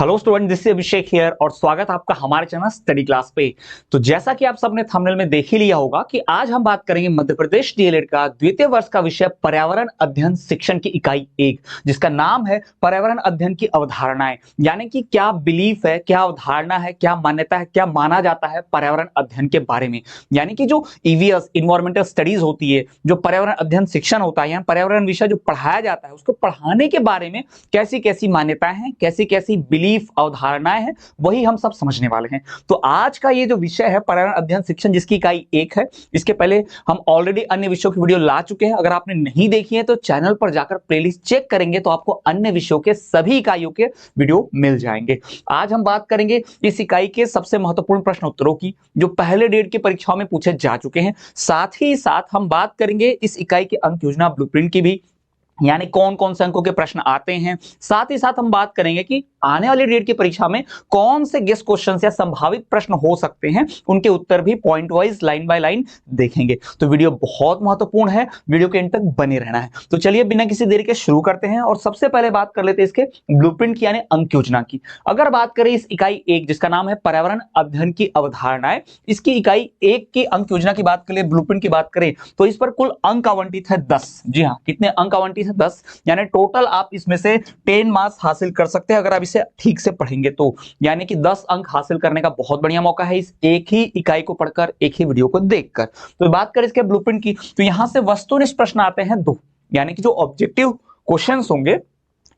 Hello student, this is Abhishek here और स्वागत है आपका हमारे चैनल स्टडी क्लास पे। तो जैसा कि आप सबने थंबनेल में देख ही लिया होगा कि आज हम बात करेंगे मध्य प्रदेश डीएलएड का द्वितीय वर्ष का विषय पर्यावरण अध्ययन शिक्षण की इकाई 1, जिसका नाम है पर्यावरण अध्ययन की अवधारणाएं। यानी कि क्या बिलीफ है, क्या अवधारणा है, क्या मान्यता है, क्या माना जाता है पर्यावरण अध्ययन के बारे में। यानी कि जो ईवीएस इन्वायरमेंटल स्टडीज होती है, जो पर्यावरण अध्ययन शिक्षण होता है, यानी पर्यावरण विषय जो पढ़ाया जाता है, उसको पढ़ाने के बारे में कैसी कैसी मान्यताएं हैं, कैसी कैसी बिलीफ अवधारणाएं हैं, वही हम सब समझने वाले हैं। तो आज का ये जो विषय है पर्यावरण अध्ययन शिक्षण, जिसकी इकाई 1 है, इसके पहले हम ऑलरेडी अन्य विषयों की वीडियो ला चुके हैं। अगर आपने नहीं देखी है तो चैनल पर जाकर प्लेलिस्ट चेक करेंगे तो आपको अन्य विषयों के सभी इकाइयों के वीडियो मिल जाएंगे। आज हम बात करेंगे इस इकाई के सबसे महत्वपूर्ण प्रश्न उत्तरों की, जो पहले डेट की परीक्षाओं में पूछे जा चुके हैं। साथ ही साथ हम बात करेंगे इस इकाई की अंक योजना ब्लूप्रिंट की भी, यानी कौन कौन से अंकों के प्रश्न आते हैं। साथ ही साथ हम बात करेंगे कि आने वाली डेट की परीक्षा में कौन से गेस्ट क्वेश्चन या संभावित प्रश्न हो सकते हैं, उनके उत्तर भी point wise line by line देखेंगे। तो वीडियो बहुत महत्वपूर्ण है, वीडियो के एंड तक बने रहना है। तो चलिए बिना किसी देरी के शुरू करते हैं और सबसे पहले बात कर लेते हैं इसके ब्लूप्रिंट की, यानी अंक योजना की। अगर बात करें इस इकाई 1, जिसका नाम है पर्यावरण अध्ययन की अवधारणाएं, इसकी इकाई 1 की अंक योजना की बात करें, ब्लूप्रिंट की बात करें, तो इस पर कुल अंक आवंटित है 10। जी हाँ, कितने अंक आवंटित है? 10। यानी टोटल आप इसमें से 10 मार्क्स हासिल कर सकते हैं अगर आप इसे ठीक से पढ़ेंगे तो। यानी कि 10 अंक हासिल करने का बहुत बढ़िया मौका है इस एक ही इकाई को पढ़कर, एक ही वीडियो को देखकर। तो बात करें इसके ब्लूप्रिंट की, तो यहां से वस्तुनिष्ठ प्रश्न आते हैं 2, यानी कि जो ऑब्जेक्टिव क्वेश्चंस होंगे,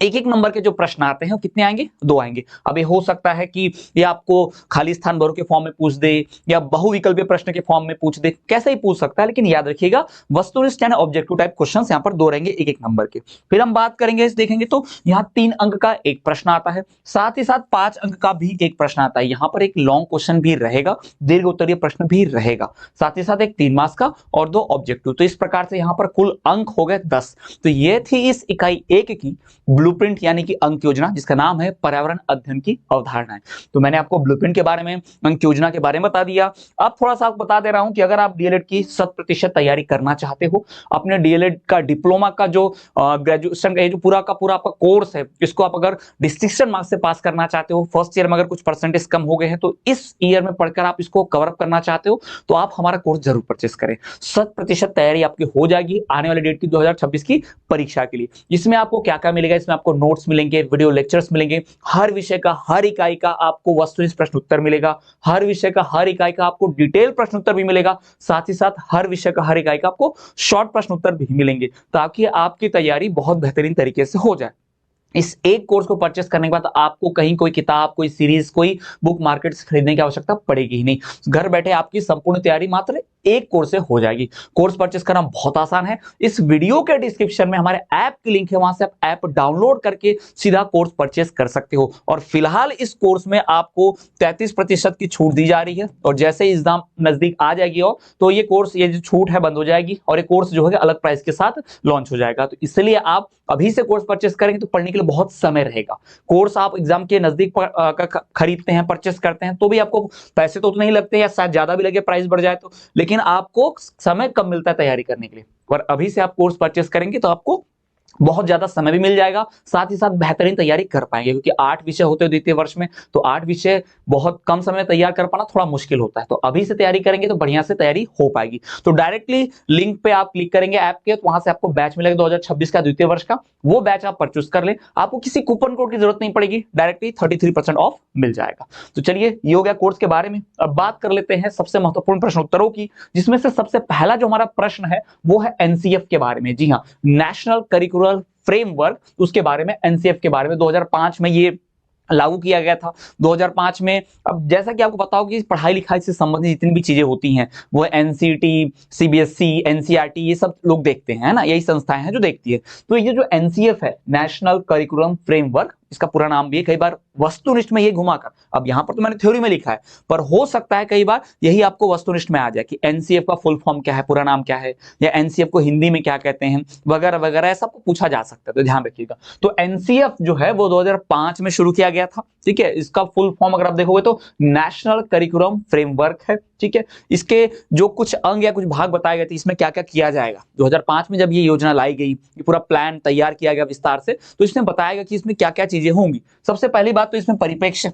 एक एक नंबर के जो प्रश्न आते हैं वो कितने आएंगे? 2 आएंगे। अब ये हो सकता है कि ये आपको खाली स्थान भरो के फॉर्म में पूछ दे या बहुविकल्पीय प्रश्न के फॉर्म में पूछ दे, कैसे ही पूछ सकता है, लेकिन याद रखिएगा वस्तुनिष्ठ यानी ऑब्जेक्टिव टाइप क्वेश्चंस यहाँ पर 2 रहेंगे एक एक नंबर के। फिर हम बात करेंगे, इस देखेंगे तो यहाँ 3 अंक का एक प्रश्न आता है, साथ ही साथ 5 अंक का भी एक प्रश्न आता है। यहाँ पर एक लॉन्ग क्वेश्चन भी रहेगा, दीर्घ उत्तरीय प्रश्न भी रहेगा, साथ ही साथ एक 3 मार्क्स का और 2 ऑब्जेक्टिव। तो इस प्रकार से यहाँ पर कुल अंक हो गए 10। तो ये थी इस इकाई 1 की ब्लूप्रिंट यानी कि अंक योजना, जिसका नाम है पर्यावरण अध्ययन की अवधारणाएं। तो मैंने आपको ब्लूप्रिंट के बारे में, अंक योजना के बारे में बता दिया। अब थोड़ा सा आपको बता दे रहा हूं कि अगर आप डीएलएड की 100% तैयारी करना चाहते हो, अपने डीएलएड का डिप्लोमा का जो ग्रेजुएशन का जो पूरा का पूरा आपका कोर्स है, इसको आप अगर डिस्टिंक्शन मार्क्स से पास करना चाहते हो, फर्स्ट ईयर में अगर कुछ परसेंटेज कम हो गए हैं तो इस ईयर में पढ़कर आप इसको कवर अप करना चाहते हो, तो आप हमारा कोर्स जरूर परचेस करें। 100% तैयारी आपकी हो जाएगी आने वाली डेट की 2026 की परीक्षा के लिए। इसमें आपको क्या क्या मिलेगा? इसमें आपको नोट्स मिलेंगे, वीडियो लेक्चर्स मिलेंगे, हर विषय का हर इकाई का आपको वस्तुनिष्ठ प्रश्न उत्तर मिलेगा, हर विषय का हर इकाई का आपको डिटेल प्रश्न उत्तर भी मिलेगा, साथ ही साथ हर विषय का हर इकाई का आपको शॉर्ट प्रश्न उत्तर भी मिलेंगे, ताकि आपकी तैयारी बहुत बेहतरीन तरीके से हो जाए। इस एक कोर्स को परचेस करने के बाद आपको कहीं कोई किताब, कोई सीरीज, कोई बुक मार्केट से खरीदने की आवश्यकता पड़ेगी ही नहीं। घर बैठे आपकी संपूर्ण तैयारी मात्र एक कोर्स से हो जाएगी। कोर्स परचेस करना बहुत आसान है। इस वीडियो के डिस्क्रिप्शन में हमारे ऐप की लिंक है, वहां से आप ऐप डाउनलोड करके सीधा कोर्स परचेस कर सकते हो। और फिलहाल इस कोर्स में आपको 33% की छूट दी जा रही है, और जैसे ही एग्जाम नजदीक आ जाएगी और तो ये कोर्स, ये जो छूट है, बंद हो जाएगी और ये कोर्स जो है अलग प्राइस के साथ लॉन्च हो जाएगा। तो इसलिए आप अभी से कोर्स परचेस करेंगे तो पढ़ने के लिए बहुत समय रहेगा। कोर्स आप एग्जाम के नजदीक खरीदते हैं, परचेस करते हैं, तो भी आपको पैसे तो नहीं लगते, या शायद ज्यादा भी लगे, प्राइस बढ़ जाए तो, लेकिन आपको समय कम मिलता है तैयारी करने के लिए। और अभी से आप कोर्स परचेस करेंगे तो आपको बहुत ज्यादा समय भी मिल जाएगा, साथ ही साथ बेहतरीन तैयारी कर पाएंगे, क्योंकि 8 विषय होते हैं द्वितीय वर्ष में, तो 8 विषय बहुत कम समय में तैयार कर पाना थोड़ा मुश्किल होता है। तो अभी से तैयारी करेंगे तो बढ़िया से तैयारी हो पाएगी। तो डायरेक्टली लिंक पे आप क्लिक करेंगे ऐप के, तो वहां से आपको बैच मिलेगा 2026 का द्वितीय वर्ष का, वो बैच आप परचेस कर ले। आपको किसी कूपन कोड की जरूरत नहीं पड़ेगी, डायरेक्टली 33% ऑफ मिल जाएगा। तो चलिए, ये हो गया कोर्स के बारे में। अब बात कर लेते हैं सबसे महत्वपूर्ण प्रश्न उत्तरों की, जिसमें से सबसे पहला जो हमारा प्रश्न है वो है एनसीएफ के बारे में। जी हाँ, नेशनल करिकुलर फ्रेमवर्क, उसके बारे में, एनसीएफ के बारे में। 2005 में ये लागू किया गया था, 2005 में। अब जैसा कि आपको पता होगा कि पढ़ाई लिखाई से संबंधित जितनी भी चीजें होती हैं, वो एनसीटी, सीबीएसई, एनसीईआरटी, ये सब लोग देखते हैं, है ना, यही संस्थाएं हैं जो देखती है। तो ये जो एनसीएफ है, नेशनल करिकुलम फ्रेमवर्क, इसका पूरा नाम भी है, कई बार वस्तुनिष्ठ में ये घुमाकर, अब यहां पर तो मैंने थ्योरी में लिखा है, पर हो सकता है कई बार यही आपको वस्तुनिष्ठ में आ जाए कि एनसीएफ का फुल फॉर्म क्या है, पूरा नाम क्या है, या एनसीएफ को हिंदी में क्या कहते हैं, वगैरह वगैरह, ऐसा पूछा जा सकता है, तो ध्यान रखिएगा। तो एनसीएफ जो है वो 2005 में शुरू किया गया था, ठीक है। इसका फुल फॉर्म अगर आप देखोगे तो नेशनल करिकुलम फ्रेमवर्क है, ठीक है। इसके जो कुछ अंग या कुछ भाग बताए गए थे, इसमें क्या क्या किया जाएगा। 2005 में जब ये योजना लाई गई, ये पूरा प्लान तैयार किया गया विस्तार से, तो इसमें बताया गया कि इसमें क्या क्या चीजें होंगी। सबसे पहली बात तो इसमें परिप्रेक्ष्य,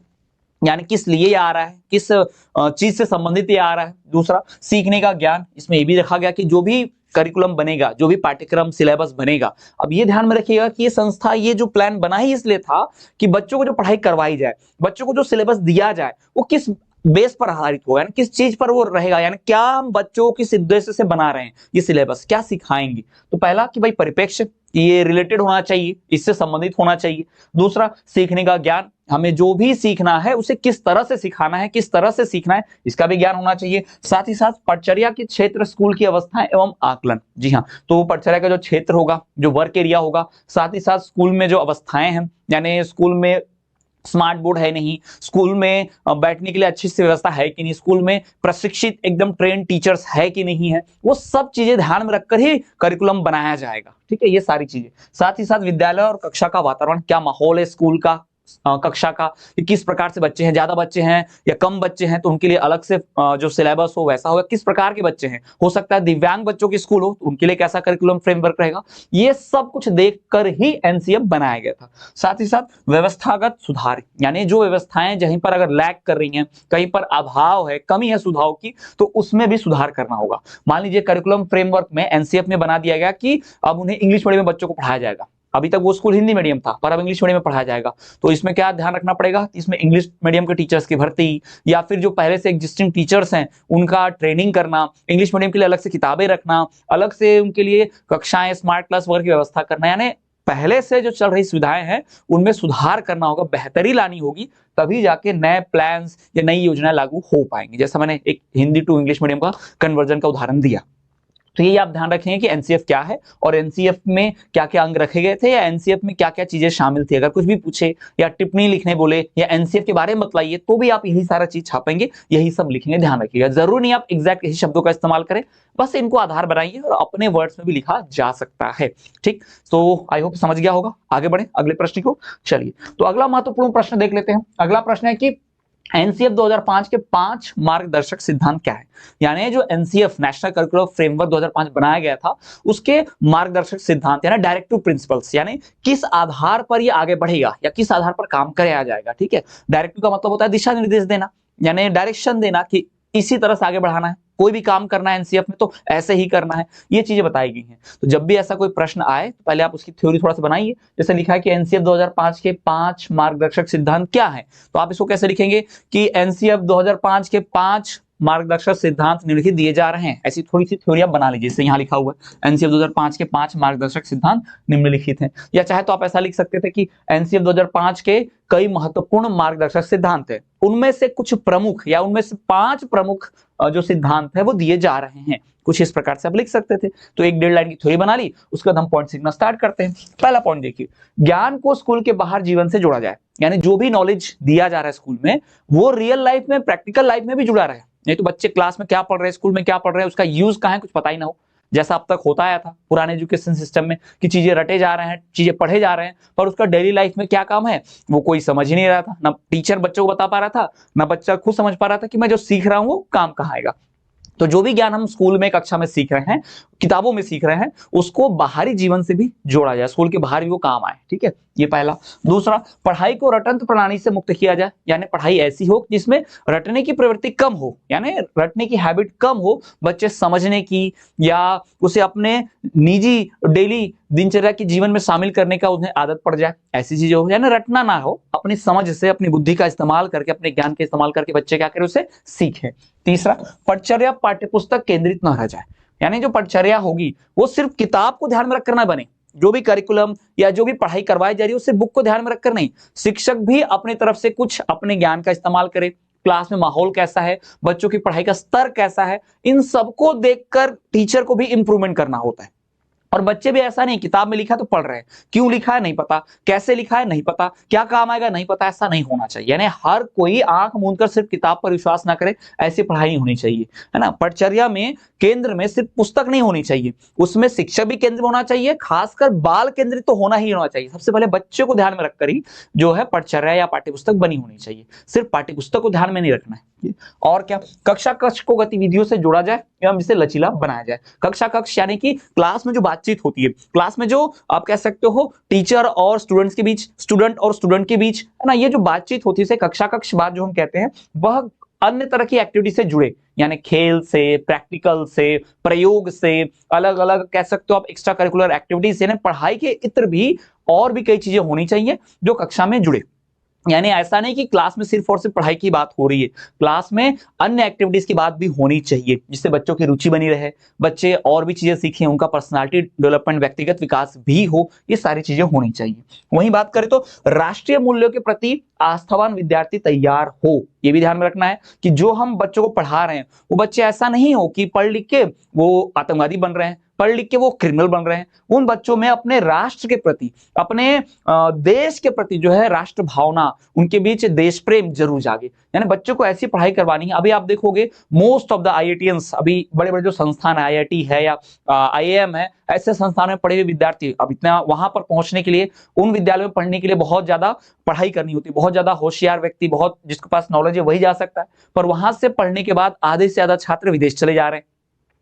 यानी किस लिए ये आ रहा है, किस चीज से संबंधित ये आ रहा है। दूसरा, सीखने का ज्ञान, इसमें ये भी रखा गया कि जो भी करिकुलम बनेगा, जो भी पाठ्यक्रम सिलेबस बनेगा, अब ये ध्यान में रखिएगा कि ये संस्था, ये जो प्लान बना ही इसलिए था कि बच्चों को जो पढ़ाई करवाई जाए, बच्चों को जो सिलेबस दिया जाए, वो किस बेस पर आधारित होगा, यानी किस चीज पर वो रहेगा, यानी क्या हम बच्चों को किस उद्देश्य से बना रहे हैं, ये सिलेबस क्या सिखाएंगे। तो पहला कि भाई परिप्रेक्ष्य, ये रिलेटेड होना चाहिए, इससे संबंधित होना चाहिए। दूसरा, सीखने का ज्ञान, हमें जो भी सीखना है उसे किस तरह से सिखाना है, किस तरह से सीखना है, इसका भी ज्ञान होना चाहिए। साथ ही साथ पढ़चर्या के क्षेत्र, स्कूल की अवस्थाएं एवं आकलन, जी हाँ, तो पढ़चर्या का जो क्षेत्र होगा, जो वर्क एरिया होगा, साथ ही साथ स्कूल में जो अवस्थाएं हैं, यानी स्कूल में स्मार्ट बोर्ड है नहीं, स्कूल में बैठने के लिए अच्छी सी व्यवस्था है कि नहीं, स्कूल में प्रशिक्षित एकदम ट्रेन टीचर्स है कि नहीं है, वो सब चीजें ध्यान में रखकर ही करिकुलम बनाया जाएगा। ठीक है, ये सारी चीजें। साथ ही साथ विद्यालय और कक्षा का वातावरण, क्या माहौल है स्कूल का, कक्षा का, कि किस प्रकार से बच्चे हैं, ज्यादा बच्चे हैं या कम बच्चे हैं तो उनके लिए अलग से जो सिलेबस हो वैसा होगा, किस प्रकार के बच्चे हैं, हो सकता है दिव्यांग बच्चों की स्कूल हो तो उनके लिए कैसा करिकुलम फ्रेमवर्क रहेगा, ये सब कुछ देखकर ही एनसीएफ बनाया गया था। साथ ही साथ व्यवस्थागत सुधार, यानी जो व्यवस्थाएं जहीं पर अगर लैग कर रही हैं, कहीं पर अभाव है, कमी है सुधार की, तो उसमें भी सुधार करना होगा। मान लीजिए करिकुलम फ्रेमवर्क में एनसीएफ में बना दिया गया कि अब उन्हें इंग्लिश मीडियम में बच्चों को पढ़ाया जाएगा, अभी तक वो स्कूल हिंदी मीडियम था पर अब इंग्लिश मीडियम में पढ़ाया जाएगा, तो इसमें क्या ध्यान रखना पड़ेगा, इसमें इंग्लिश मीडियम के टीचर्स की भर्ती, या फिर जो पहले से एग्जिस्टिंग टीचर्स हैं उनका ट्रेनिंग करना, इंग्लिश मीडियम के लिए अलग से किताबें रखना, अलग से उनके लिए कक्षाएं, स्मार्ट क्लास वगैरह की व्यवस्था करना, यानी पहले से जो चल रही सुविधाएं हैं उनमें सुधार करना होगा, बेहतरी लानी होगी, तभी जाके नए प्लान्स या नई योजनाएं लागू हो पाएंगी। जैसा मैंने एक हिंदी टू इंग्लिश मीडियम का कन्वर्जन का उदाहरण दिया। तो ये आप ध्यान रखेंगे कि एनसीएफ क्या है और एनसीएफ में क्या क्या अंग रखे गए थे, या एनसीएफ में क्या क्या चीजें शामिल थी। अगर कुछ भी पूछे या टिप्पणी लिखने बोले या एनसीएफ के बारे में बतलाइए तो भी आप यही सारा चीज छापेंगे, यही सब लिखेंगे, ध्यान रखिएगा। जरूर नहीं आप एग्जैक्ट यही शब्दों का इस्तेमाल करें, बस इनको आधार बनाइए और अपने वर्ड्स में भी लिखा जा सकता है। ठीक, तो आई होप समझ गया होगा। आगे बढ़े अगले प्रश्न को। चलिए, तो अगला महत्वपूर्ण प्रश्न देख लेते हैं। अगला प्रश्न है कि एनसीएफ 2005 के 5 मार्गदर्शक सिद्धांत क्या है, यानी जो एनसीएफ नेशनल करिकुलम फ्रेमवर्क 2005 बनाया गया था उसके मार्गदर्शक सिद्धांत यानी डायरेक्टिव प्रिंसिपल्स, यानी किस आधार पर ये आगे बढ़ेगा या किस आधार पर काम कराया जाएगा। ठीक है, डायरेक्टिव का मतलब होता है दिशा निर्देश देना, यानी डायरेक्शन देना कि इसी तरह से आगे बढ़ाना है, कोई भी काम करना है एनसीएफ में तो ऐसे ही करना है, ये चीजें बताई गई हैं। तो जब भी ऐसा कोई प्रश्न आए तो पहले आप उसकी थ्योरी थोड़ा सा बनाइए। जैसे लिखा है कि एनसीएफ 2005 के 5 मार्गदर्शक सिद्धांत क्या है, तो आप इसको कैसे लिखेंगे कि एनसीएफ 2005 के 5 मार्गदर्शक सिद्धांत निम्नलिखित दिए जा रहे हैं। ऐसी थोड़ी सी थ्योरी आप बना लीजिए, जैसे यहाँ लिखा हुआ है एनसीएफ 2005 के 5 मार्गदर्शक सिद्धांत निम्नलिखित हैं, या चाहे तो आप ऐसा लिख सकते थे कि एनसीएफ 2005 के कई महत्वपूर्ण मार्गदर्शक सिद्धांत हैं, उनमें से कुछ प्रमुख या उनमें से 5 प्रमुख जो सिद्धांत है वो दिए जा रहे हैं, कुछ इस प्रकार से आप लिख सकते थे। तो एक 1.5 लाइन की थ्योरी बना ली, उसके बाद हम पॉइंट लिखना स्टार्ट करते हैं। पहला पॉइंट देखिए, ज्ञान को स्कूल के बाहर जीवन से जोड़ा जाए, यानी जो भी नॉलेज दिया जा रहा है स्कूल में वो रियल लाइफ में, प्रैक्टिकल लाइफ में भी जुड़ा रहे। नहीं तो बच्चे क्लास में क्या पढ़ रहे हैं, स्कूल में क्या पढ़ रहे हैं, उसका यूज कहाँ है कुछ पता ही ना हो, जैसा अब तक होता आया था पुराने एजुकेशन सिस्टम में कि चीजें रटे जा रहे हैं, चीजें पढ़े जा रहे हैं, पर उसका डेली लाइफ में क्या काम है वो कोई समझ ही नहीं रहा था। ना टीचर बच्चों को बता पा रहा था, ना बच्चा खुद समझ पा रहा था कि मैं जो सीख रहा हूं वो काम कहाँ आएगा। तो जो भी ज्ञान हम स्कूल में कक्षा में सीख रहे हैं, किताबों में सीख रहे हैं, उसको बाहरी जीवन से भी जोड़ा जाए, स्कूल के बाहर भी वो काम आए। ठीक है, ये पहला। दूसरा, पढ़ाई को रटंत्र प्रणाली से मुक्त किया जाए, यानी पढ़ाई ऐसी हो जिसमें रटने की प्रवृत्ति कम हो, यानी रटने की हैबिट कम हो, बच्चे समझने की या उसे अपने निजी डेली दिनचर्या के जीवन में शामिल करने का उन्हें आदत पड़ जाए, ऐसी चीजें हो, यानी रटना ना हो, अपनी समझ से, अपनी बुद्धि का इस्तेमाल करके, अपने ज्ञान का इस्तेमाल करके बच्चे क्या करें, उसे सीखें। तीसरा, पढ़चर्या पाठ्यपुस्तक केंद्रित न रह जाए, यानी जो पढ़चर्या होगी वो सिर्फ किताब को ध्यान में रखकर ना बने, जो भी करिकुलम या जो भी पढ़ाई करवाई जा रही है उससे बुक को ध्यान में रखकर नहीं, शिक्षक भी अपनी तरफ से कुछ अपने ज्ञान का इस्तेमाल करे, क्लास में माहौल कैसा है, बच्चों की पढ़ाई का स्तर कैसा है, इन सबको देखकर टीचर को भी इंप्रूवमेंट करना होता है। और बच्चे भी ऐसा नहीं, किताब में लिखा है तो पढ़ रहे हैं, क्यों लिखा है नहीं पता, कैसे लिखा है नहीं पता, क्या काम आएगा नहीं पता, ऐसा नहीं होना चाहिए। यानी हर कोई आंख मूंद कर सिर्फ किताब पर विश्वास ना करे, ऐसी पढ़ाई नहीं होनी चाहिए, है ना। पढ़चर्या में केंद्र में सिर्फ पुस्तक नहीं होनी चाहिए, उसमें शिक्षा भी केंद्र में होना चाहिए, खासकर बाल केंद्रित तो होना ही होना चाहिए। सबसे पहले बच्चे को ध्यान में रखकर ही जो है पढ़चर्या या पाठ्यपुस्तक बनी होनी चाहिए, सिर्फ पाठ्यपुस्तक को ध्यान में नहीं रखना है। और क्या, कक्षा कक्ष को गतिविधियों से जोड़ा जाए एवं इसे लचीला बनाया जाए। कक्षा कक्ष यानी कि क्लास में जो बातचीत होती है, क्लास में जो आप कह सकते हो टीचर और स्टूडेंट्स के बीच, स्टूडेंट और स्टूडेंट के बीच, है ना, ये जो बातचीत होती है कक्षा कक्ष बात जो हम कहते हैं, वह अन्य तरह की एक्टिविटी से जुड़े, यानी खेल से, प्रैक्टिकल से, प्रयोग से, अलग अलग कह सकते हो आप एक्स्ट्रा करिकुलर एक्टिविटीज से, पढ़ाई के इतर भी और भी कई चीजें होनी चाहिए जो कक्षा में जुड़े। यानी ऐसा नहीं कि क्लास में सिर्फ और सिर्फ पढ़ाई की बात हो रही है, क्लास में अन्य एक्टिविटीज की बात भी होनी चाहिए, जिससे बच्चों की रुचि बनी रहे, बच्चे और भी चीजें सीखें, उनका पर्सनालिटी डेवलपमेंट, व्यक्तिगत विकास भी हो, ये सारी चीजें होनी चाहिए। वहीं बात करें तो राष्ट्रीय मूल्यों के प्रति आस्थावान विद्यार्थी तैयार हो, ये भी ध्यान में रखना है कि जो हम बच्चों को पढ़ा रहे हैं वो बच्चे ऐसा नहीं हो कि पढ़ लिख के वो आतंकवादी बन रहे हैं, पढ़ लिख के वो क्रिमिनल बन रहे हैं। उन बच्चों में अपने राष्ट्र के प्रति, अपने देश के प्रति जो है राष्ट्र भावना, उनके बीच देश प्रेम जरूर जागे। यानी बच्चों को ऐसी पढ़ाई करवानी है। अभी आप देखोगे मोस्ट ऑफ द आईआईटीएंस, अभी बड़े बड़े जो संस्थान है, आईआईटी है या आईआईएम है, ऐसे संस्थानों में पढ़े हुए विद्यार्थी, अब इतना वहां पर पहुंचने के लिए, उन विद्यालयों में पढ़ने के लिए बहुत ज्यादा पढ़ाई करनी होती है, बहुत ज्यादा होशियार व्यक्ति, बहुत जिसके पास नॉलेज है वही जा सकता है। पर वहां से पढ़ने के बाद आधे से ज्यादा छात्र विदेश चले जा रहे हैं,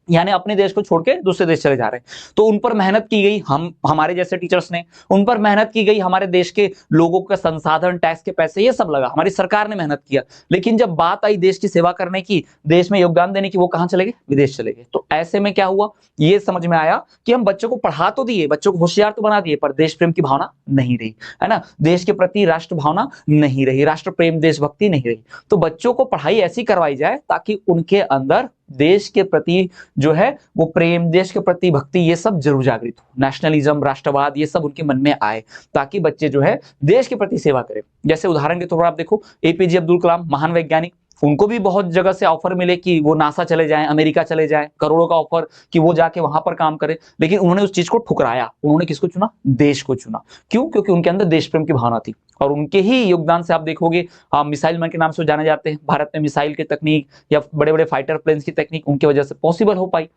यानी अपने देश को छोड़ के दूसरे देश चले जा रहे हैं। तो उन पर मेहनत की गई, हमारे जैसे टीचर्स ने उन पर मेहनत की गई, हमारे देश के लोगों का संसाधन, टैक्स के पैसे, ये सब लगा, हमारी सरकार ने मेहनत किया, लेकिन जब बात आई देश की सेवा करने की, देश में योगदान देने की, वो कहां चले गए, विदेश चले गए। तो ऐसे में क्या हुआ, ये समझ में आया कि हम बच्चों को पढ़ा तो दिए, बच्चों को होशियार तो बना दिए, पर देश प्रेम की भावना नहीं रही, है ना, देश के प्रति राष्ट्र भावना नहीं रही, राष्ट्र प्रेम, देशभक्ति नहीं रही। तो बच्चों को पढ़ाई ऐसी करवाई जाए ताकि उनके अंदर देश के प्रति जो है वो प्रेम, देश के प्रति भक्ति, ये सब जरूर जागृत हो, नेशनलिज्म, राष्ट्रवाद, ये सब उनके मन में आए, ताकि बच्चे जो है देश के प्रति सेवा करें। जैसे उदाहरण के तौर पर आप देखो एपीजे अब्दुल कलाम, महान वैज्ञानिक, उनको भी बहुत जगह से ऑफर मिले कि वो नासा चले जाएं, अमेरिका चले जाएं, करोड़ों का ऑफर कि वो जाके वहां पर काम करें, लेकिन उन्होंने उस चीज को ठुकराया। उन्होंने किसको चुना, देश को चुना। क्यों? क्योंकि उनके अंदर देश प्रेम की भावना थी, और उनके ही योगदान से आप देखोगे मिसाइल मैन के नाम से जाने जाते हैं। भारत में मिसाइल की तकनीक या बड़े बड़े फाइटर प्लेन्स की तकनीक उनकी वजह से पॉसिबल हो पाई।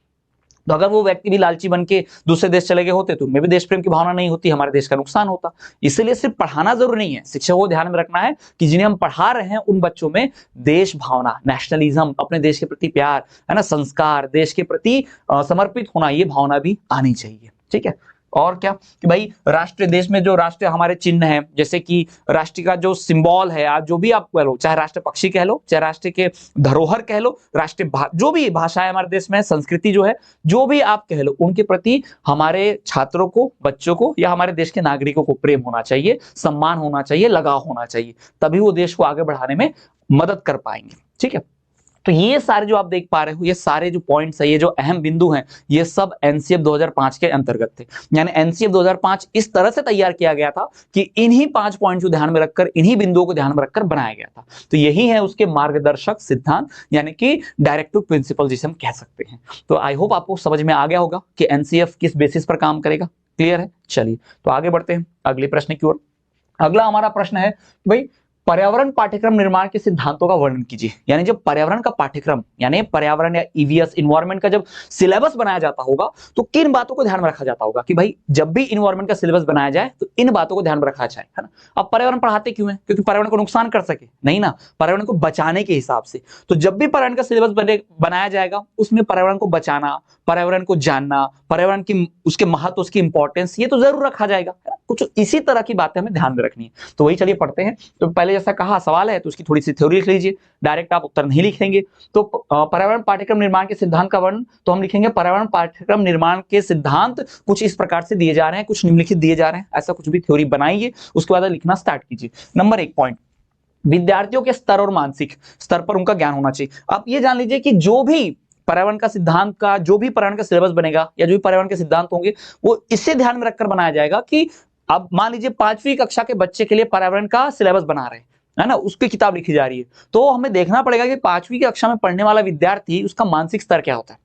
तो अगर वो व्यक्ति भी लालची बन के दूसरे देश चले गए होते तो उनमें भी देश प्रेम की भावना नहीं होती, हमारे देश का नुकसान होता। इसलिए सिर्फ पढ़ाना जरूरी नहीं है, शिक्षा को ध्यान में रखना है कि जिन्हें हम पढ़ा रहे हैं उन बच्चों में देश भावना, नेशनलिज्म, अपने देश के प्रति प्यार, है ना, संस्कार, देश के प्रति समर्पित होना, ये भावना भी आनी चाहिए। ठीक है। और क्या कि भाई राष्ट्र, देश में जो राष्ट्र हमारे चिन्ह है, जैसे कि राष्ट्र का जो सिंबल है, आज जो भी आप कह लो, चाहे राष्ट्र पक्षी कह लो, चाहे राष्ट्र के धरोहर कह लो, राष्ट्रीय जो भी भाषा है हमारे देश में, संस्कृति जो है, जो भी आप कह लो, उनके प्रति हमारे छात्रों को, बच्चों को या हमारे देश के नागरिकों को प्रेम होना चाहिए, सम्मान होना चाहिए, लगाव होना चाहिए, तभी वो देश को आगे बढ़ाने में मदद कर पाएंगे। ठीक है। तो ये सारे जो आप देख पा रहे हो, ये सारे जो पॉइंट्स है, ये जो अहम बिंदु हैं, ये सब एनसीएफ 2005 के अंतर्गत थे। यानी एनसीएफ 2005 इस तरह से तैयार किया गया था कि इन्हीं 5 पॉइंट को ध्यान में रखकर, इन्हीं बिंदुओं को ध्यान में रखकर बनाया गया था। तो यही है उसके मार्गदर्शक सिद्धांत, यानी कि डायरेक्टिव प्रिंसिपल जिसे हम कह सकते हैं। तो आई होप आपको समझ में आ गया होगा कि एनसीएफ किस बेसिस पर काम करेगा। क्लियर है? चलिए तो आगे बढ़ते हैं अगले प्रश्न की ओर। अगला हमारा प्रश्न है भाई, पर्यावरण पाठ्यक्रम निर्माण के सिद्धांतों का वर्णन कीजिए। यानी जब पर्यावरण का पाठ्यक्रम, यानी पर्यावरण या ईवीएस, इन्वायरमेंट का जब सिलेबस बनाया जाता होगा तो किन बातों को ध्यान में रखा जाता होगा कि भाई जब भी इन्वायरमेंट का सिलेबस बनाया जाए तो इन बातों को ध्यान में रखा जाए, है ना। अब पर्यावरण पढ़ाते क्यों है? क्योंकि पर्यावरण को नुकसान कर सके? नहीं ना, पर्यावरण को बचाने के हिसाब से। तो जब भी पर्यावरण का सिलेबस बनाया जाएगा उसमें पर्यावरण को बचाना, पर्यावरण को जानना, पर्यावरण की उसके महत्व, उसकी इंपॉर्टेंस, ये तो जरूर रखा जाएगा। कुछ इसी तरह की बातें हमें ध्यान में रखनी है। तो वही चलिए पढ़ते हैं। तो पहले जैसा कहा सवाल है तो उसकी थोड़ी सी थ्योरी लिख लीजिए, डायरेक्ट आप उत्तर नहीं लिखेंगे। तो पर्यावरण पाठ्यक्रम निर्माण के सिद्धांत का वर्णन, तो हम लिखेंगे पर्यावरण पाठ्यक्रम निर्माण के सिद्धांत कुछ इस प्रकार से दिए जा रहे हैं, कुछ निम्नलिखित दिए जा रहे हैं, ऐसा कुछ भी थ्योरी बनाइए, उसके बाद लिखना स्टार्ट कीजिए। नंबर 1 पॉइंट, विद्यार्थियों के स्तर और मानसिक स्तर पर उनका ज्ञान होना चाहिए। आप ये जान लीजिए कि जो भी पर्यावरण का सिद्धांत का, जो भी पर्यावरण का सिलेबस बनेगा या जो भी पर्यावरण के सिद्धांत होंगे वो इससे ध्यान में रखकर बनाया जाएगा कि अब मान लीजिए 5वीं कक्षा के बच्चे के लिए पर्यावरण का सिलेबस बना रहे हैं, है ना, उसकी किताब लिखी जा रही है, तो हमें देखना पड़ेगा कि 5वीं कक्षा में पढ़ने वाला विद्यार्थी, उसका मानसिक स्तर क्या होता है,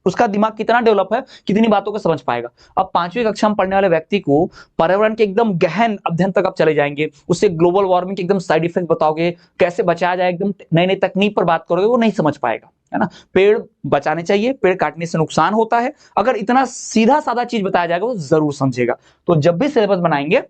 उसका दिमाग कितना डेवलप है, कितनी बातों को समझ पाएगा। अब 5वीं कक्षा में पढ़ने वाले व्यक्ति को पर्यावरण के एकदम गहन अध्ययन तक आप चले जाएंगे, उससे ग्लोबल वार्मिंग के एकदम साइड इफेक्ट बताओगे, कैसे बचाया जाए, एकदम नई नई तकनीक पर बात करोगे, वो नहीं समझ पाएगा, है ना। पेड़ बचाने चाहिए, पेड़ काटने से नुकसान होता है, अगर इतना सीधा साधा चीज बताया जाएगा वो जरूर समझेगा। तो जब भी सिलेबस बनाएंगे,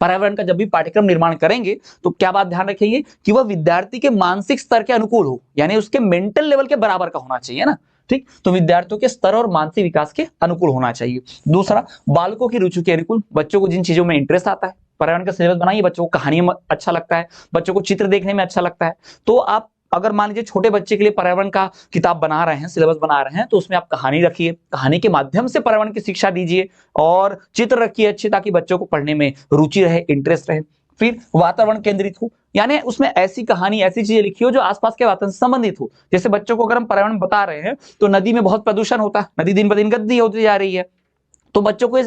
पर्यावरण का जब भी पाठ्यक्रम निर्माण करेंगे, तो क्या बात ध्यान रखेंगे कि वह विद्यार्थी के मानसिक स्तर के अनुकूल हो, यानी उसके मेंटल लेवल के बराबर का होना चाहिए ना। ठीक, तो विद्यार्थियों के स्तर और मानसिक विकास के अनुकूल होना चाहिए। दूसरा, बालकों की रुचि के अनुकूल, बच्चों को जिन चीजों में इंटरेस्ट आता है, पर्यावरण का सिलेबस बनाइए, बच्चों को कहानी में अच्छा लगता है, बच्चों को चित्र देखने में अच्छा लगता है, तो आप अगर मान लीजिए छोटे बच्चे के लिए पर्यावरण का किताब बना रहे हैं, सिलेबस बना रहे हैं, तो उसमें आप कहानी रखिए, कहानी के माध्यम से पर्यावरण की शिक्षा दीजिए, और चित्र रखिए अच्छे, ताकि बच्चों को पढ़ने में रुचि रहे, इंटरेस्ट रहे। फिर वातावरण केंद्रित हो, यानी उसमें ऐसी कहानी, ऐसी चीजें लिखी हो जो आसपास के वातावरण से संबंधित हो। जैसे बच्चों को अगर हम पर्यावरण बता रहे हैं, तो नदी में बहुत प्रदूषण होता है, नदी दिन ब दिन गंदी होती जा रही है, तो बच्चों को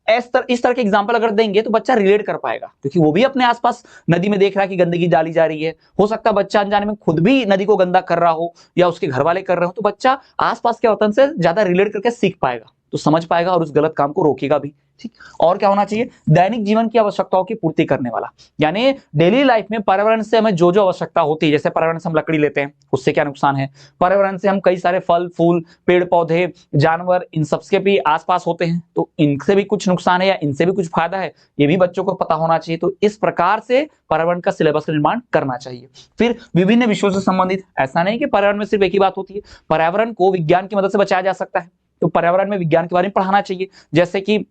इस तरह के एग्जाम्पल अगर देंगे तो बच्चा रिलेट कर पाएगा, क्योंकि वो भी अपने आसपास नदी में देख रहा है कि गंदगी डाली जा रही है। हो सकता है बच्चा अनजाने में खुद भी नदी को गंदा कर रहा हो, या उसके घर वाले कर रहे हो, तो बच्चा आसपास के वतन से ज्यादा रिलेट करके सीख पाएगा, तो समझ पाएगा और उस गलत काम को रोकेगा भी। ठीक, और क्या होना चाहिए, दैनिक जीवन की आवश्यकताओं की पूर्ति करने वाला, यानी डेली लाइफ में पर्यावरण से हमें जो जो आवश्यकता होती है, जैसे पर्यावरण से हम लकड़ी लेते हैं, उससे क्या नुकसान है, पर्यावरण से हम कई सारे फल फूल, पेड़ पौधे, जानवर, इन सबके भी आसपास होते हैं, तो इनसे भी कुछ नुकसान है या इनसे भी कुछ फायदा है, ये भी बच्चों को पता होना चाहिए। तो इस प्रकार से पर्यावरण का सिलेबस का निर्माण करना चाहिए। फिर विभिन्न विषयों से संबंधित, ऐसा नहीं कि पर्यावरण में सिर्फ एक ही बात होती है, पर्यावरण को विज्ञान की मदद से बचाया जा सकता है, तो पर्यावरण में विज्ञान के बारे में पढ़ाना चाहिए, जैसे कि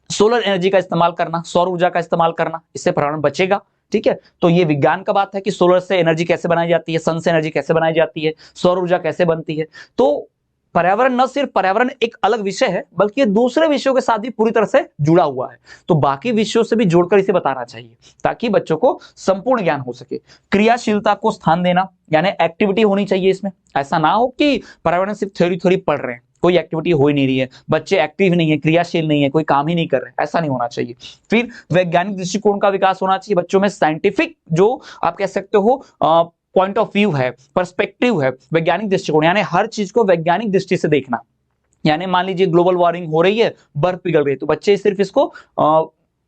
सोलर एनर्जी का इस्तेमाल करना, सौर ऊर्जा का इस्तेमाल करना, इससे पर्यावरण बचेगा। ठीक है, तो ये विज्ञान का बात है कि सोलर से एनर्जी कैसे बनाई जाती है, सन से एनर्जी कैसे बनाई जाती है, सौर ऊर्जा कैसे बनती है। तो पर्यावरण न सिर्फ पर्यावरण एक अलग विषय है, बल्कि ये दूसरे विषयों के साथ भी पूरी तरह से जुड़ा हुआ है, तो बाकी विषयों से भी जोड़कर इसे बताना चाहिए, ताकि बच्चों को संपूर्ण ज्ञान हो सके। क्रियाशीलता को स्थान देना, यानी एक्टिविटी होनी चाहिए इसमें, ऐसा ना हो कि पर्यावरण सिर्फ थ्योरी थ्योरी पढ़ रहे हैं, कोई एक्टिविटी हो ही नहीं रही है, बच्चे एक्टिव नहीं है, क्रियाशील नहीं है, कोई काम ही नहीं कर रहे, ऐसा नहीं होना चाहिए। फिर वैज्ञानिक दृष्टिकोण का विकास होना चाहिए बच्चों में, साइंटिफिक जो आप कह सकते हो पॉइंट ऑफ व्यू है, पर्सपेक्टिव है, वैज्ञानिक दृष्टिकोण, यानी हर चीज को वैज्ञानिक दृष्टि से देखना। यानी मान लीजिए ग्लोबल वार्मिंग हो रही है, बर्फ पिघल रही है, तो बच्चे सिर्फ इसको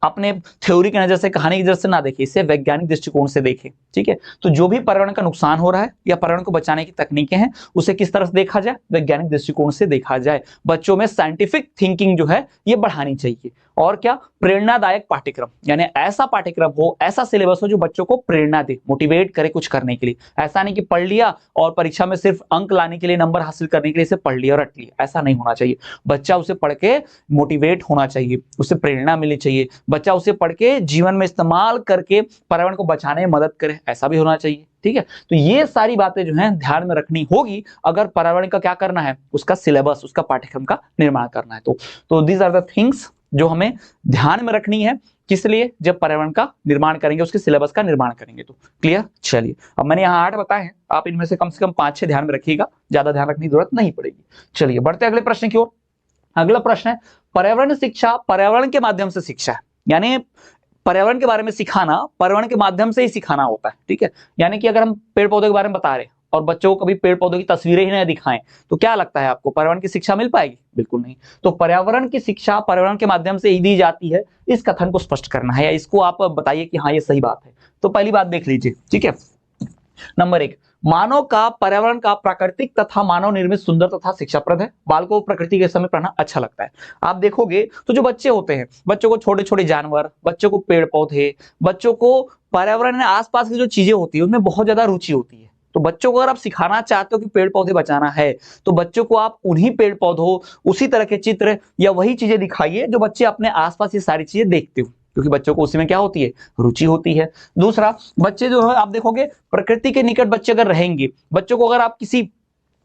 अपने थ्योरी की नजर से, कहानी की नजर से ना देखें, इसे वैज्ञानिक दृष्टिकोण से देखें। ठीक है, तो जो भी पर्यावरण का नुकसान हो रहा है या पर्यावरण को बचाने की तकनीकें हैं, उसे किस तरह से देखा जाए, वैज्ञानिक दृष्टिकोण से देखा जाए। बच्चों में साइंटिफिक थिंकिंग जो है ये बढ़ानी चाहिए। और क्या, प्रेरणादायक पाठ्यक्रम, यानी ऐसा पाठ्यक्रम हो, ऐसा सिलेबस हो जो बच्चों को प्रेरणा दे, मोटिवेट करे कुछ करने के लिए। ऐसा नहीं कि पढ़ लिया और परीक्षा में सिर्फ अंक लाने के लिए, नंबर हासिल करने के लिए इसे पढ़ लिया और रट लिया, ऐसा नहीं होना चाहिए। बच्चा उसे पढ़ के मोटिवेट होना चाहिए, उसे प्रेरणा मिलनी चाहिए, बच्चा उसे पढ़ के जीवन में इस्तेमाल करके पर्यावरण को बचाने में मदद करे, ऐसा भी होना चाहिए। ठीक है, तो ये सारी बातें जो हैं ध्यान में रखनी होगी अगर पर्यावरण का क्या करना है, उसका सिलेबस, उसका पाठ्यक्रम का निर्माण करना है। तो दीज आर द थिंग्स जो हमें ध्यान में रखनी है, किस लिए, जब पर्यावरण का निर्माण करेंगे, उसके सिलेबस का निर्माण करेंगे। तो क्लियर, चलिए अब मैंने यहाँ 8 बताए हैं, आप इनमें से कम 5-6 ध्यान में रखिएगा, ज्यादा ध्यान रखने की जरूरत नहीं पड़ेगी। चलिए बढ़ते अगले प्रश्न की ओर। अगला प्रश्न है, पर्यावरण शिक्षा पर्यावरण के माध्यम से शिक्षा है, यानी पर्यावरण के बारे में सिखाना पर्यावरण के माध्यम से ही सिखाना होता है। ठीक है, यानी कि अगर हम पेड़ पौधों के बारे में बता रहे हैं और बच्चों को कभी पेड़ पौधों की तस्वीरें ही नहीं दिखाएं, तो क्या लगता है आपको पर्यावरण की शिक्षा मिल पाएगी? बिल्कुल नहीं। तो पर्यावरण की शिक्षा पर्यावरण के माध्यम से ही दी जाती है, इस कथन को स्पष्ट करना है, या इसको आप बताइए कि हाँ ये सही बात है। तो पहली बात देख लीजिए। ठीक है, नंबर 1, मानव का पर्यावरण का प्राकृतिक तथा मानव निर्मित सुंदर तथा शिक्षाप्रद है। बालकों को प्रकृति के समय पढ़ना अच्छा लगता है। आप देखोगे तो जो बच्चे होते हैं, बच्चों को छोटे छोटे जानवर, बच्चों को पेड़ पौधे, बच्चों को पर्यावरण में आसपास की जो चीजें होती है उनमें बहुत ज्यादा रुचि होती है। तो बच्चों को अगर आप सिखाना चाहते हो कि पेड़ पौधे बचाना है, तो बच्चों को आप उन्हीं पेड़ पौधों, उसी तरह के चित्र या वही चीजें दिखाइए जो बच्चे अपने आसपास ये सारी चीजें देखते हो, क्योंकि बच्चों को उसी में क्या होती है, रुचि होती है। दूसरा, बच्चे जो है आप देखोगे प्रकृति के निकट बच्चे अगर रहेंगे, बच्चों को अगर आप किसी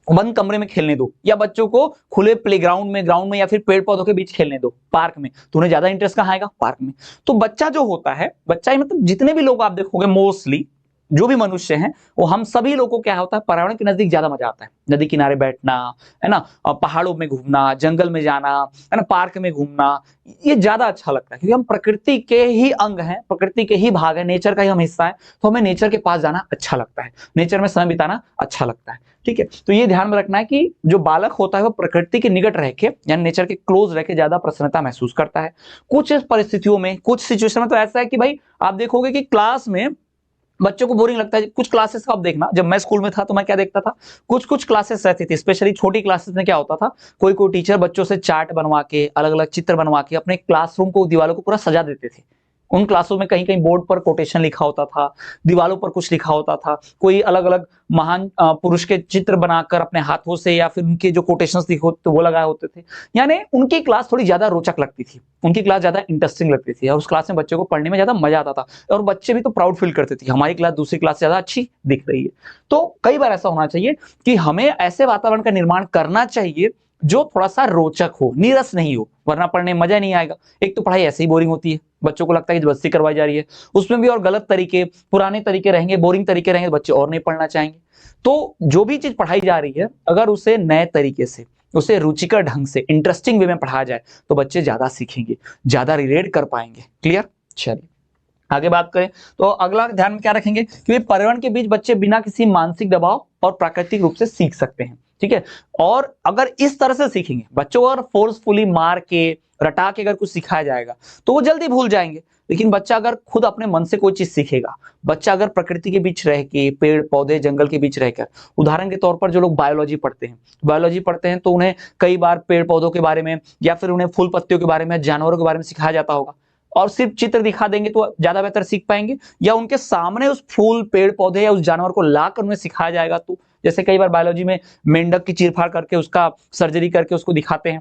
बंद कमरे में खेलने दो, या बच्चों को खुले प्लेग्राउंड में, ग्राउंड में, या फिर पेड़ पौधों के बीच खेलने दो, पार्क में, तो उन्हें ज्यादा इंटरेस्ट कहाँ आएगा, पार्क में। तो बच्चा जो होता है, बच्चा ही मतलब जितने भी लोग आप देखोगे मोस्टली जो भी मनुष्य हैं वो हम सभी लोगों को क्या होता है, पर्यावरण के नजदीक ज्यादा मजा आता है। नदी किनारे बैठना, है ना, पहाड़ों में घूमना, जंगल में जाना, है ना, पार्क में घूमना, ये ज्यादा अच्छा लगता है क्योंकि हम प्रकृति के ही अंग हैं, प्रकृति के ही भाग है, नेचर का ही हम हिस्सा है। तो हमें नेचर के पास जाना अच्छा लगता है, नेचर में समय बिताना अच्छा लगता है। ठीक है, तो ये ध्यान में रखना है कि जो बालक होता है वो प्रकृति के निकट रह के यानी नेचर के क्लोज रह के ज्यादा प्रसन्नता महसूस करता है। कुछ परिस्थितियों में, कुछ सिचुएशन में तो ऐसा है कि भाई आप देखोगे कि क्लास में बच्चों को बोरिंग लगता है। कुछ क्लासेस का आप देखना, जब मैं स्कूल में था तो मैं क्या देखता था, कुछ कुछ क्लासेस रहती थी, स्पेशली छोटी क्लासेस में क्या होता था, कोई कोई टीचर बच्चों से चार्ट बनवा के, अलग अलग चित्र बनवा के अपने क्लासरूम को, दीवारों को पूरा सजा देते थे। उन क्लासों में कहीं कहीं बोर्ड पर कोटेशन लिखा होता था, दीवारों पर कुछ लिखा होता था, कोई अलग अलग महान पुरुष के चित्र बनाकर अपने हाथों से या फिर उनके जो कोटेशंस लिखे होते वो लगाए होते थे। यानी उनकी क्लास थोड़ी ज्यादा रोचक लगती थी, उनकी क्लास ज्यादा इंटरेस्टिंग लगती थी और उस क्लास में बच्चों को पढ़ने में ज्यादा मजा आता था और बच्चे भी तो प्राउड फील करते थे हमारी क्लास दूसरी क्लास से ज्यादा अच्छी दिख रही है। तो कई बार ऐसा होना चाहिए कि हमें ऐसे वातावरण का निर्माण करना चाहिए जो थोड़ा सा रोचक हो, नीरस नहीं हो, वरना पढ़ने में मजा नहीं आएगा। एक तो पढ़ाई ऐसे ही बोरिंग होती है, बच्चों को लगता है कि जबरदस्ती करवाई जा रही है, उसमें भी और गलत तरीके, पुराने तरीके रहेंगे, बोरिंग तरीके रहेंगे, बच्चे और नहीं पढ़ना चाहेंगे। तो जो भी चीज पढ़ाई जा रही है अगर उसे नए तरीके से, उसे रुचिकर ढंग से, इंटरेस्टिंग वे में पढ़ाया जाए तो बच्चे ज्यादा सीखेंगे, ज्यादा रिलेट कर पाएंगे। क्लियर? चलिए आगे बात करें तो अगला ध्यान में क्या रखेंगे कि पर्यावरण के बीच बच्चे बिना किसी मानसिक दबाव और प्राकृतिक रूप से सीख सकते हैं। ठीक है, और अगर इस तरह से सीखेंगे बच्चों को, अगर फोर्सफुली मार के, रटा के अगर कुछ सिखाया जाएगा तो वो जल्दी भूल जाएंगे। लेकिन बच्चा अगर खुद अपने मन से कोई चीज सीखेगा, बच्चा अगर प्रकृति के बीच रह के, पेड़ पौधे जंगल के बीच रहकर, उदाहरण के तौर पर जो लोग बायोलॉजी पढ़ते हैं तो उन्हें कई बार पेड़ पौधों के बारे में या फिर उन्हें फूल पत्तियों के बारे में, जानवरों के बारे में सिखाया जाता होगा, और सिर्फ चित्र दिखा देंगे तो ज्यादा बेहतर सीख पाएंगे, या उनके सामने उस फूल पेड़ पौधे या उस जानवर को लाकर उन्हें सिखाया जाएगा। तो जैसे कई बार बायोलॉजी में मेंढक की चीरफाड़ करके उसका सर्जरी करके उसको दिखाते हैं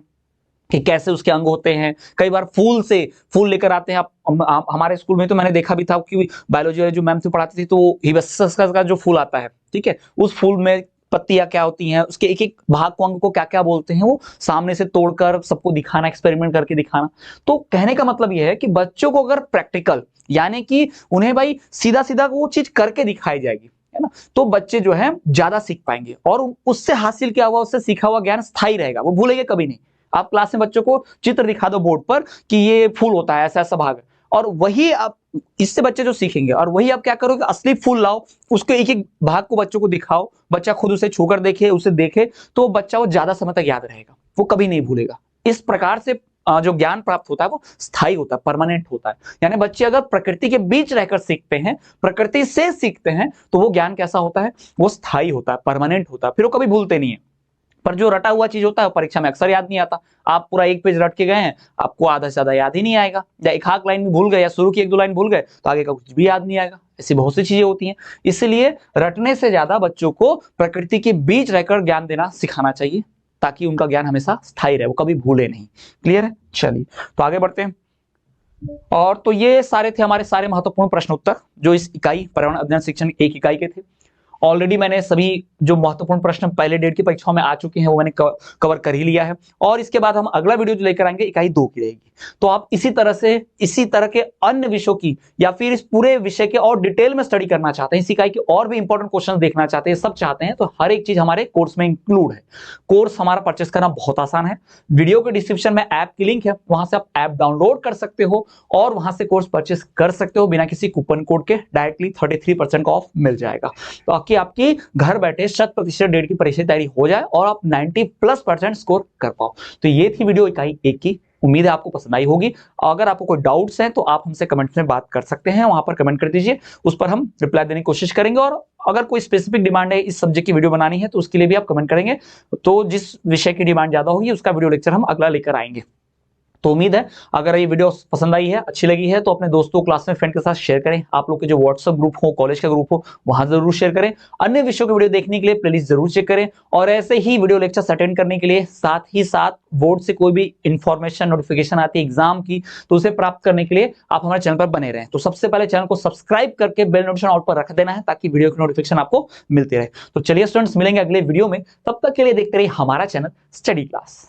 कि कैसे उसके अंग होते हैं। कई बार फूल लेकर आते हैं। हमारे स्कूल में तो मैंने देखा भी था कि बायोलॉजी वाले जो मैम से पढ़ाती थी तो हिबिस्कस का जो फूल आता है, ठीक है, उस फूल में पत्तियां क्या होती हैं, उसके एक एक भाग को, अंग को क्या क्या बोलते हैं, वो सामने से तोड़कर सबको दिखाना, एक्सपेरिमेंट करके दिखाना। तो कहने का मतलब यह है कि बच्चों को अगर प्रैक्टिकल, यानी कि उन्हें भाई सीधा सीधा वो चीज करके दिखाई जाएगी, है ना, तो बच्चे जो है ज्यादा सीख पाएंगे और उससे हासिल किया हुआ, उससे सीखा हुआ ज्ञान स्थायी रहेगा, वो भूलेंगे कभी नहीं। आप क्लास में बच्चों को चित्र दिखा दो बोर्ड पर कि ये फूल होता है, ऐसा ऐसा भाग है, और वही आप, इससे बच्चे जो सीखेंगे, और वही आप क्या करोगे, असली फूल लाओ, उसके एक एक भाग को बच्चों को दिखाओ, बच्चा खुद उसे छूकर देखे, उसे देखे, तो बच्चा वो ज्यादा समय तक याद रहेगा, वो कभी नहीं भूलेगा। इस प्रकार से जो ज्ञान प्राप्त होता है वो स्थायी होता है, परमानेंट होता है। यानी बच्चे अगर प्रकृति के बीच रहकर सीखते हैं, प्रकृति से सीखते हैं, तो वो ज्ञान कैसा होता है, वो स्थायी होता है, परमानेंट होता है, फिर वो कभी भूलते नहीं है। पर जो रटा हुआ चीज होता है परीक्षा में अक्सर याद नहीं आता। आप पूरा एक पेज रट के गए हैं, आपको आधा से ज्यादा याद ही नहीं आएगा, या एक आध लाइन भी भूल गए, या शुरू की एक दो लाइन भूल गए तो आगे का कुछ भी याद नहीं आएगा। ऐसी बहुत सी चीजें होती हैं। इसलिए रटने से ज्यादा बच्चों को प्रकृति के बीच रहकर ज्ञान देना सिखाना चाहिए, ताकि उनका ज्ञान हमेशा स्थायी रहे, वो कभी भूले नहीं। क्लियर है? चलिए तो आगे बढ़ते हैं। और तो ये सारे थे हमारे सारे महत्वपूर्ण प्रश्न उत्तर जो इस इकाई पर्यावरण अध्ययन शिक्षण एक इकाई के थे। ऑलरेडी मैंने सभी जो महत्वपूर्ण प्रश्न पहले डेट की परीक्षाओं में आ चुके हैं वो मैंने कवर कर ही लिया है, और इसके बाद हम अगला वीडियो जो लेकर आएंगे इकाई 2 की रहेगी। तो आप इसी तरह के अन्य विषयों की या फिर इस पूरे विषय के और डिटेल में स्टडी करना चाहते हैं, इस इकाई के और भी इंपॉर्टेंट क्वेश्चन देखना चाहते हैं, सब चाहते हैं, तो हर एक चीज हमारे कोर्स में इंक्लूड है। कोर्स हमारा परचेस करना बहुत आसान है। वीडियो के डिस्क्रिप्शन में ऐप की लिंक है, वहां से आप ऐप डाउनलोड कर सकते हो और वहां से कोर्स परचेस कर सकते हो बिना किसी कूपन कोड के। डायरेक्टली 33% ऑफ मिल जाएगा, तो आपकी घर बैठे 100% डेट की परीक्षा तैयारी हो जाए और आप 90+% स्कोर कर पाओ। तो ये थी वीडियो इकाई 1 की। उम्मीद है आपको पसंद आई होगी। अगर आपको कोई डाउट्स हैं तो आप हमसे कमेंट्स में बात कर सकते हैं, वहां पर कमेंट कर दीजिए, उस पर हम रिप्लाई देने की कोशिश करेंगे। और अगर कोई स्पेसिफिक डिमांड है, इस सब्जेक्ट की वीडियो बनानी है, तो उसके लिए भी आप कमेंट करेंगे, तो जिस विषय की डिमांड ज्यादा होगी उसका वीडियो लेक्चर हम अगला लेकर आएंगे। तो उम्मीद है अगर ये वीडियो पसंद आई है, अच्छी लगी है, तो अपने दोस्तों, क्लास में, फ्रेंड के साथ शेयर करें। आप लोग के जो व्हाट्सएप ग्रुप हो, कॉलेज का ग्रुप हो, वहां जरूर शेयर करें। अन्य विषयों के वीडियो देखने के लिए प्लेलिस्ट जरूर चेक करें, और ऐसे ही वीडियो लेक्चर अटेंड करने के लिए, साथ ही साथ बोर्ड से कोई भी इंफॉर्मेशन, नोटिफिकेशन आती है एग्जाम की, तो उसे प्राप्त करने के लिए आप हमारे चैनल पर बने रहें। तो सबसे पहले चैनल को सब्सक्राइब करके बेल नोटिफिकेशन ऑल पर रख देना है, ताकि वीडियो की नोटिफिकेशन आपको मिलती रहे। तो चलिए स्टूडेंट्स, मिलेंगे अगले वीडियो में, तब तक के लिए देखते रहिए हमारा चैनल स्टडी क्लास।